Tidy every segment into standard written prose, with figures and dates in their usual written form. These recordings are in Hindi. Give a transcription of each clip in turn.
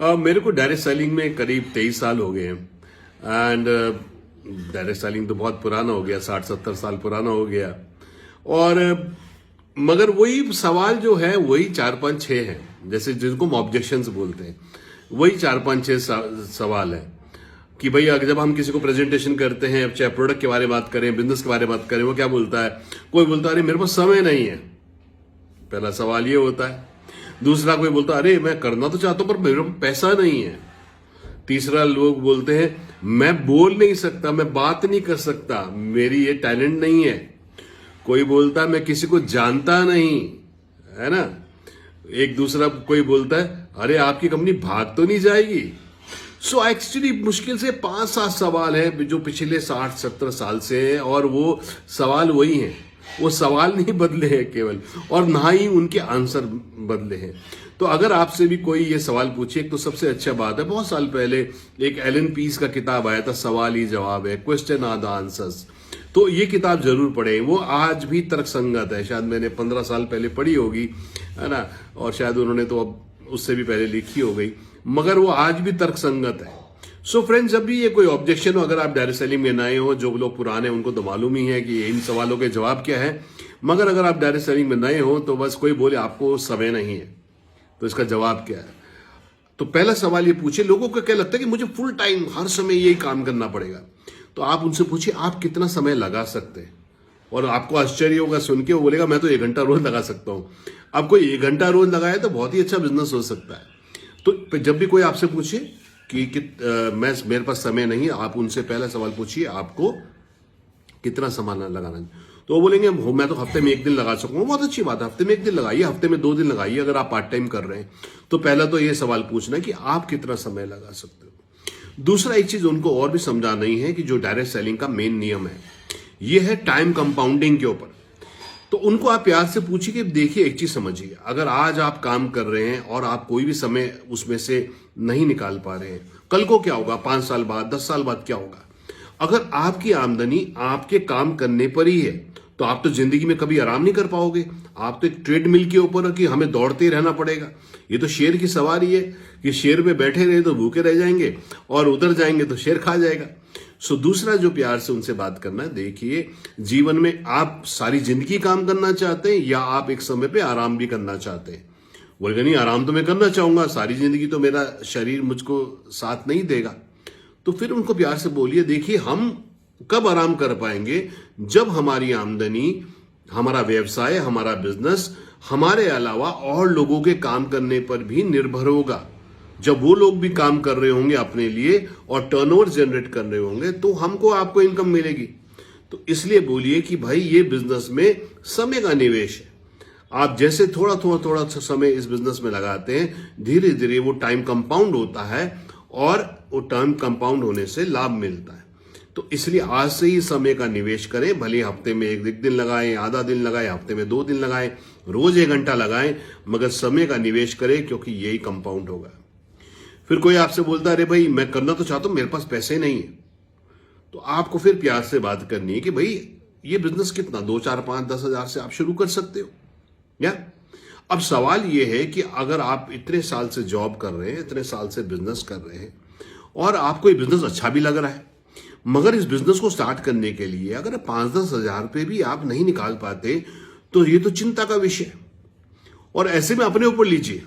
मेरे को डायरेक्ट सेलिंग में करीब 23 साल हो गए हैं एंड डायरेक्ट सेलिंग तो बहुत पुराना हो गया, 60-70 साल पुराना हो गया। और मगर वही सवाल जो है वही 4-5-6 हैं, जैसे जिनको हम ऑब्जेक्शंस बोलते हैं, वही 4-5-6 सवाल है कि भाई अगर जब हम किसी को प्रेजेंटेशन करते हैं, चाहे प्रोडक्ट के बारे में बात करें, बिजनेस के बारे में बात करें, वो क्या बोलता है? कोई बोलता है अरे मेरे पास समय नहीं है, पहला सवाल ये होता है। दूसरा कोई बोलता है अरे मैं करना तो चाहता हूं पर मेरे पास पैसा नहीं है। तीसरा लोग बोलते हैं मैं बोल नहीं सकता, मैं बात नहीं कर सकता, मेरी ये टैलेंट नहीं है। कोई बोलता है मैं किसी को जानता नहीं, है ना। एक दूसरा कोई बोलता है अरे आपकी कंपनी भाग तो नहीं जाएगी। सो एक्चुअली मुश्किल से 5-7 सवाल है जो पिछले 60-70 साल से हैं और वो सवाल वही हैं, वो सवाल नहीं बदले हैं केवल, और ना ही उनके आंसर बदले हैं। तो अगर आपसे भी कोई ये सवाल पूछे, एक तो सबसे अच्छा बात है, बहुत साल पहले एक एलन पीस का किताब आया था, सवाल ही जवाब है, क्वेश्चन आर द आंसर्स। तो ये किताब जरूर पढ़ें, वो आज भी तर्कसंगत है। शायद मैंने 15 साल पहले पढ़ी होगी, है ना, और शायद उन्होंने तो अब उससे भी पहले लिखी हो गई, मगर वो आज भी तर्कसंगत है। सो फ्रेंड्स, जब भी ये कोई ऑब्जेक्शन हो, अगर आप डायरेक्ट सेलिंग में नए हो, जो लोग पुराने हैं उनको तो मालूम ही है कि इन सवालों के जवाब क्या है, मगर अगर आप डायरेक्ट सेलिंग में नए हो तो बस कोई बोले आपको समय नहीं है, तो इसका जवाब क्या है? तो पहला सवाल ये पूछे, लोगों को क्या लगता है कि मुझे फुल टाइम हर समय यही काम करना पड़ेगा, तो आप उनसे पूछिए आप कितना समय लगा सकते हैं। और आपको आश्चर्य होगा सुन के, वो बोलेगा मैं तो 1 घंटा रोज लगा सकता हूं। अब कोई 1 घंटा रोज लगाए तो बहुत ही अच्छा बिजनेस हो सकता है। तो जब भी कोई आपसे पूछे कि मेरे पास समय नहीं, आप उनसे पहला सवाल पूछिए आपको कितना समय लगाना है। तो वो बोलेंगे मैं तो हफ्ते में 1 दिन लगा सकूंगा। बहुत अच्छी बात है, हफ्ते में 1 दिन लगाइए, हफ्ते में 2 दिन लगाइए अगर आप पार्ट टाइम कर रहे हैं। तो पहला तो ये सवाल पूछना है कि आप कितना समय लगा सकते हो। दूसरा एक चीज उनको और भी समझाना ही है कि जो डायरेक्ट सेलिंग का मेन नियम है ये है टाइम कंपाउंडिंग के ऊपर। तो उनको आप प्यार से पूछिए कि देखिए एक चीज समझिए, अगर आज आप काम कर रहे हैं और आप कोई भी समय उसमें से नहीं निकाल पा रहे हैं, कल को क्या होगा? 5 साल बाद, 10 साल बाद क्या होगा? अगर आपकी आमदनी आपके काम करने पर ही है तो आप तो जिंदगी में कभी आराम नहीं कर पाओगे। आप तो एक ट्रेडमिल के ऊपर कि हमें दौड़ते रहना पड़ेगा। ये तो शेर की सवारी है कि शेर पे बैठे रहे तो भूखे रह जाएंगे और उधर जाएंगे तो शेर खा जाएगा। सो दूसरा जो प्यार से उनसे बात करना है, देखिए जीवन में आप सारी जिंदगी काम करना चाहते हैं या आप एक समय पे आराम भी करना चाहते हैं? बोलेगा नहीं, आराम तो मैं करना चाहूंगा, सारी जिंदगी तो मेरा शरीर मुझको साथ नहीं देगा। तो फिर उनको प्यार से बोलिए देखिए हम कब आराम कर पाएंगे? जब हमारी आमदनी, हमारा व्यवसाय, हमारा बिजनेस हमारे अलावा और लोगों के काम करने पर भी निर्भर होगा। जब वो लोग भी काम कर रहे होंगे अपने लिए और टर्नओवर जनरेट कर रहे होंगे तो हमको आपको इनकम मिलेगी। तो इसलिए बोलिए कि भाई ये बिजनेस में समय का निवेश है। आप जैसे थोड़ा समय इस बिजनेस में लगाते हैं, धीरे धीरे वो टाइम कंपाउंड होता है और वो टाइम कंपाउंड होने से लाभ मिलता है। तो इसलिए आज से ही समय का निवेश करें, भले हफ्ते में 1 दिन लगाएं, आधा दिन लगाएं, हफ्ते में 2 दिन लगाएं, रोज 1 घंटा लगाएं, मगर समय का निवेश करें क्योंकि यही कंपाउंड होगा। फिर कोई आपसे बोलता है अरे भाई मैं करना तो चाहता हूं, मेरे पास पैसे नहीं है, तो आपको फिर प्यार से बात करनी है कि भाई ये बिजनेस कितना 2, 4, 5, 10 हजार से आप शुरू कर सकते हो या? अब सवाल ये है कि अगर आप इतने साल से जॉब कर रहे हैं, इतने साल से बिजनेस कर रहे हैं और आपको ये बिजनेस अच्छा भी लग रहा है, मगर इस बिजनेस को स्टार्ट करने के लिए अगर 5-10 हजार रुपए भी आप नहीं निकाल पाते तो ये तो चिंता का विषय है। और ऐसे में अपने ऊपर लीजिए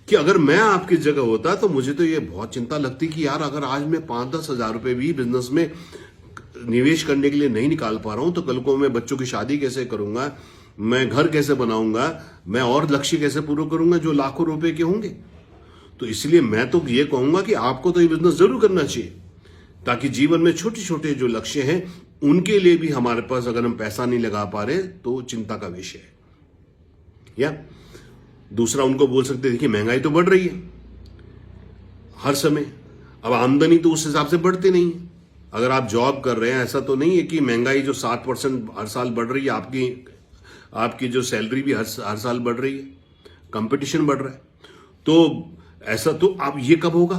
कि अगर मैं आपकी जगह होता तो मुझे तो ये बहुत चिंता लगती कि यार अगर आज मैं 5-10 हजार रुपए भी बिजनेस में निवेश करने के लिए नहीं निकाल पा रहा हूं तो कल को मैं बच्चों की शादी कैसे करूंगा, मैं घर कैसे बनाऊंगा, मैं और लक्ष्य कैसे पूरे करूंगा जो लाखों रुपए के होंगे। तो इसलिए मैं तो ये कहूंगा कि आपको तो ये बिजनेस जरूर करना चाहिए ताकि जीवन में छोटे छोटे जो लक्ष्य हैं उनके लिए भी हमारे पास अगर हम पैसा नहीं लगा पा रहे तो चिंता का विषय है। या दूसरा उनको बोल सकते देखिए महंगाई तो बढ़ रही है हर समय, अब आमदनी तो उस हिसाब से बढ़ती नहीं है। अगर आप जॉब कर रहे हैं ऐसा तो नहीं है कि महंगाई जो 7% हर साल बढ़ रही है, आपकी जो सैलरी भी हर साल बढ़ रही है, कंपटीशन बढ़ रहा है। तो ऐसा तो अब ये कब होगा?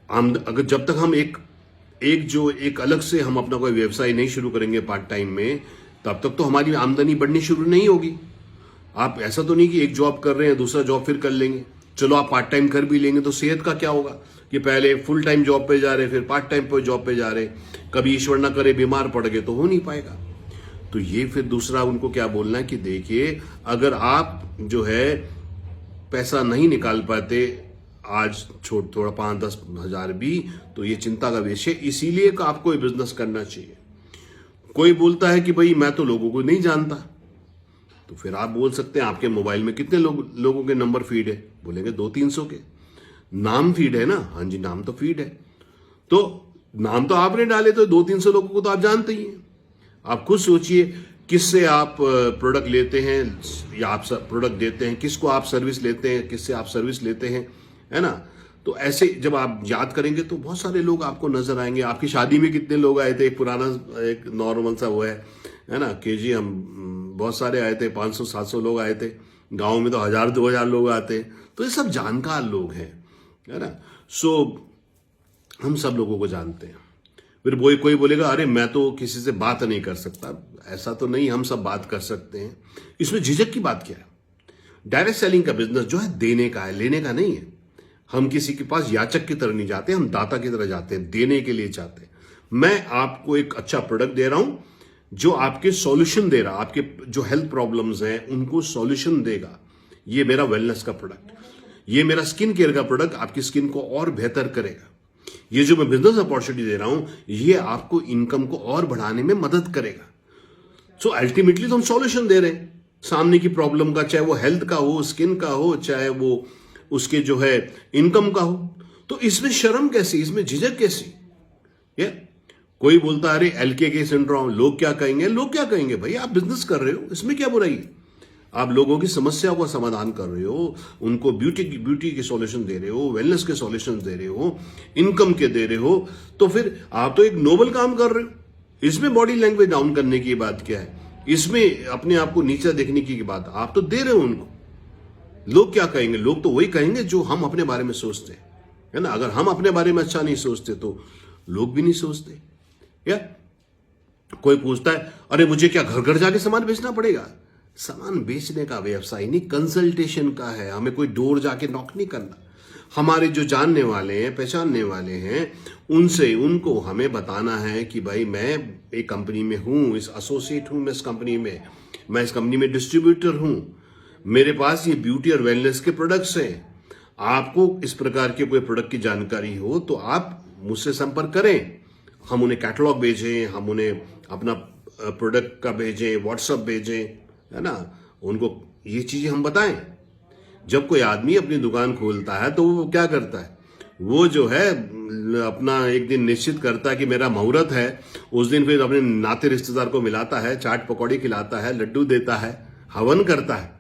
अगर जब तक हम एक अलग से हम अपना कोई व्यवसाय नहीं शुरू करेंगे पार्ट टाइम में, तब तक तो हमारी आमदनी बढ़नी शुरू नहीं होगी। आप ऐसा तो नहीं कि एक जॉब कर रहे हैं दूसरा जॉब फिर कर लेंगे, चलो आप पार्ट टाइम कर भी लेंगे तो सेहत का क्या होगा कि पहले फुल टाइम जॉब पे जा रहे, फिर पार्ट टाइम पे जॉब पे जा रहे, कभी ईश्वर ना करे बीमार पड़ गए तो हो नहीं पाएगा। तो ये फिर दूसरा उनको क्या बोलना है कि देखिए, अगर आप जो है पैसा नहीं निकाल पाते आज थोड़ा 5-10 हजार भी, तो ये चिंता का विषय, इसीलिए आपको ये बिजनेस करना चाहिए। कोई बोलता है कि भाई मैं तो लोगों को नहीं जानता, तो फिर आप बोल सकते हैं आपके मोबाइल में कितने लोगों के नंबर फीड है, बोलेंगे 200-300 के। नाम फीड है ना, हाँ जी नाम तो फीड है, तो नाम तो आपने डाले तो 200-300 लोगों को तो आप जानते ही हैं। आप खुद सोचिए किससे आप प्रोडक्ट लेते हैं या आप प्रोडक्ट देते हैं, किसको आप सर्विस लेते हैं, किससे आप सर्विस लेते हैं, है ना। तो ऐसे जब आप याद करेंगे तो बहुत सारे लोग आपको नजर आएंगे। आपकी शादी में कितने लोग आए थे, एक पुराना एक नॉर्मल सा वो है ना केजी, हम बहुत सारे आए थे, 500-700 लोग आए थे। गांव में तो 1000-2000 लोग आते हैं, तो ये सब जानकार लोग हैं, है ना। सो हम सब लोगों को जानते हैं। फिर कोई बोलेगा अरे मैं तो किसी से बात नहीं कर सकता, ऐसा तो नहीं, हम सब बात कर सकते हैं। इसमें झिझक की बात क्या है? डायरेक्ट सेलिंग का बिजनेस जो है देने का है, लेने का नहीं है। हम किसी के पास याचक की तरह नहीं जाते, हम दाता की तरह जाते हैं, देने के लिए जाते हैं। मैं आपको एक अच्छा प्रोडक्ट दे रहा हूं जो आपके सॉल्यूशन दे रहा, आपके जो हेल्थ प्रॉब्लम्स हैं उनको सॉल्यूशन देगा। ये मेरा वेलनेस का प्रोडक्ट, ये मेरा स्किन केयर का प्रोडक्ट आपकी स्किन को और बेहतर करेगा। ये जो मैं बिजनेस अपॉर्चुनिटी दे रहा हूं ये आपको इनकम को और बढ़ाने में मदद करेगा। सो अल्टीमेटली तो हम सॉल्यूशन दे रहे हैं सामने की प्रॉब्लम का, चाहे वो हेल्थ का हो, स्किन का हो, चाहे वो उसके जो है इनकम का हो। तो इसमें शर्म कैसी, इसमें झिझक कैसी? ये कोई बोलता है अरे LKK सिंड्रोम, लोग क्या कहेंगे, लोग क्या कहेंगे? भाई आप बिजनेस कर रहे हो, इसमें क्या बुराई है? आप लोगों की समस्या का समाधान कर रहे हो, उनको ब्यूटी के सॉल्यूशन दे रहे हो, वेलनेस के सॉल्यूशन दे रहे हो, इनकम के दे रहे हो, तो फिर आप तो एक नोबल काम कर रहे हो। इसमें बॉडी लैंग्वेज डाउन करने की बात क्या है? इसमें अपने आप को नीचा देखने की बात, आप तो दे रहे हो उनको। लोग क्या कहेंगे? लोग तो वही कहेंगे जो हम अपने बारे में सोचते हैं, है ना। अगर हम अपने बारे में अच्छा नहीं सोचते तो लोग भी नहीं सोचते। या कोई पूछता है अरे मुझे क्या घर घर जाके सामान बेचना पड़ेगा? सामान बेचने का व्यवसाय नहीं, कंसल्टेशन का है। हमें कोई डोर जाके नॉक नहीं करना। हमारे जो जानने वाले हैं, पहचानने वाले हैं, उनको हमें बताना है कि भाई मैं एक कंपनी में हूं, इस एसोसिएट हूं, मैं इस कंपनी में डिस्ट्रीब्यूटर हूं, मेरे पास ये ब्यूटी और वेलनेस के प्रोडक्ट्स हैं। आपको इस प्रकार के कोई प्रोडक्ट की जानकारी हो तो आप मुझसे संपर्क करें। हम उन्हें कैटलॉग भेजें, हम उन्हें अपना प्रोडक्ट का भेजें, व्हाट्सएप भेजें, है ना। उनको ये चीजें हम बताएं। जब कोई आदमी अपनी दुकान खोलता है तो वो क्या करता है? वो जो है अपना एक दिन निश्चित करता है कि मेरा मुहूर्त है, उस दिन फिर अपने नाते रिश्तेदार को मिलाता है, चाट पकौड़ी खिलाता है, लड्डू देता है, हवन करता है।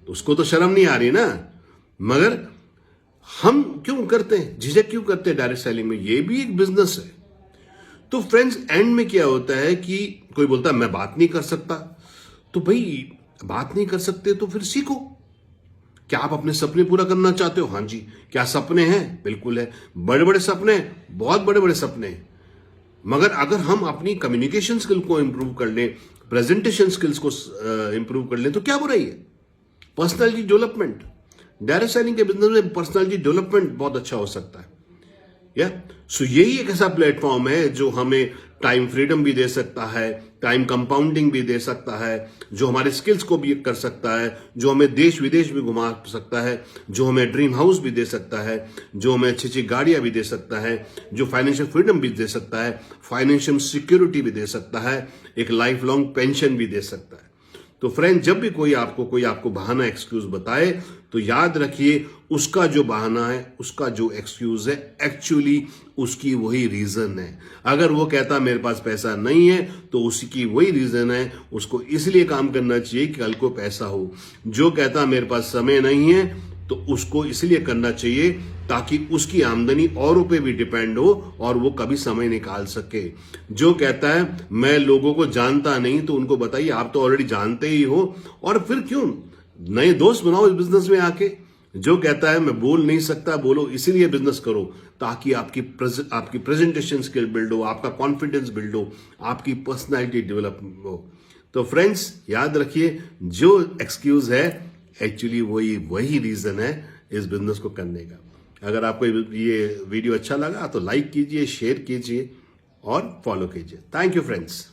उसको तो शर्म नहीं आ रही ना। मगर हम क्यों करते हैं, झिझक क्यों करते हैं डायरेक्ट सेलिंग में? ये भी एक बिजनेस है। तो फ्रेंड्स एंड में क्या होता है कि कोई बोलता है मैं बात नहीं कर सकता, तो भाई बात नहीं कर सकते तो फिर सीखो। क्या आप अपने सपने पूरा करना चाहते हो? हाँ जी। क्या सपने हैं? बिल्कुल है, बड़े बड़े सपने, बहुत बड़े बड़े सपने। मगर अगर हम अपनी कम्युनिकेशन स्किल को इंप्रूव कर लें, प्रेजेंटेशन स्किल्स को इंप्रूव कर लें तो क्या बुराई है? पर्सनालिटी डेवलपमेंट, डायरेक्ट सेलिंग के बिजनेस में पर्सनालिटी डेवलपमेंट बहुत अच्छा हो सकता है। सो यही एक ऐसा प्लेटफॉर्म है जो हमें टाइम फ्रीडम भी दे सकता है, टाइम कंपाउंडिंग भी दे सकता है, जो हमारे स्किल्स को भी कर सकता है, जो हमें देश विदेश भी घुमा सकता है, जो हमें ड्रीम हाउस भी दे सकता है, जो हमें अच्छी अच्छी गाड़ियां भी दे सकता है, जो फाइनेंशियल फ्रीडम भी दे सकता है, फाइनेंशियल सिक्योरिटी भी दे सकता है, एक लाइफ लॉन्ग पेंशन भी दे सकता है। तो फ्रेंड जब भी कोई आपको बहाना एक्सक्यूज बताए तो याद रखिए उसका जो बहाना है, उसका जो एक्सक्यूज है, एक्चुअली उसकी वही रीजन है। अगर वो कहता मेरे पास पैसा नहीं है तो उसकी वही रीजन है, उसको इसलिए काम करना चाहिए कि कल को पैसा हो। जो कहता मेरे पास समय नहीं है तो उसको इसलिए करना चाहिए ताकि उसकी आमदनी औरों पे भी डिपेंड हो और वो कभी समय निकाल सके। जो कहता है मैं लोगों को जानता नहीं तो उनको बताइए आप तो ऑलरेडी जानते ही हो, और फिर क्यों नए दोस्त बनाओ इस बिजनेस में आके। जो कहता है मैं बोल नहीं सकता, बोलो इसीलिए बिजनेस करो ताकि आपकी प्रेजेंटेशन स्किल बिल्ड हो, आपका कॉन्फिडेंस बिल्ड हो, आपकी पर्सनैलिटी डेवलप हो। तो फ्रेंड्स याद रखिए जो एक्सक्यूज है एक्चुअली वही रीजन है इस बिजनेस को करने का। अगर आपको ये वीडियो अच्छा लगा तो लाइक कीजिए, शेयर कीजिए और फॉलो कीजिए। Thank you friends.